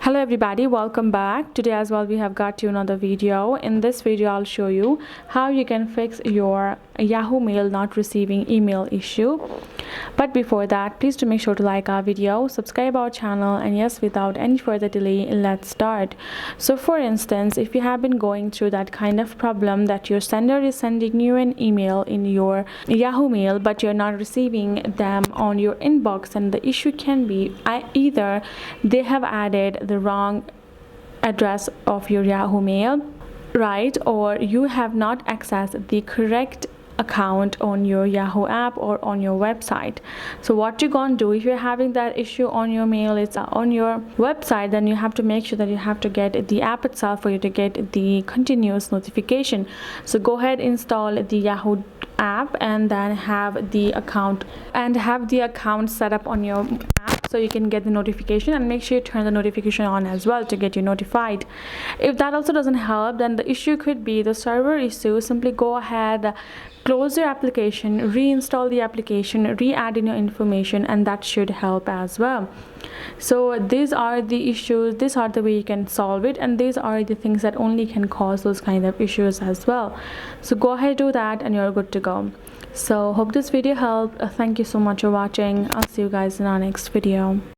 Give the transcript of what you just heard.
Hello everybody, welcome back. Today as well we have got you another video. In this video I'll show you how you can fix your Yahoo Mail not receiving email issue. But before that, please do make sure to like our video, subscribe our channel, and yes, without any further delay, let's start. So for instance, if you have been going through that kind of problem that your sender is sending you an email in your Yahoo Mail but you're not receiving them on your inbox, and the issue can be either they have added the wrong address of your Yahoo Mail, right, or you have not accessed the correct account on your Yahoo app or on your website. So what you're gonna do if you're having that issue on your mail, it's on your website, then you have to make sure that you have to get the app itself for you to get the continuous notification. So go ahead, install the Yahoo app, and then have the account set up on your app so you can get the notification, and make sure you turn the notification on as well to get you notified. If that also doesn't help, then the issue could be the server issue. Simply go ahead, close your application, reinstall the application, re-add in your information, and that should help as well. So these are the issues, these are the way you can solve it, and these are the things that only can cause those kind of issues as well. So go ahead, do that, and you're good to go. So hope this video helped. Thank you so much for watching. I'll see you guys in our next video.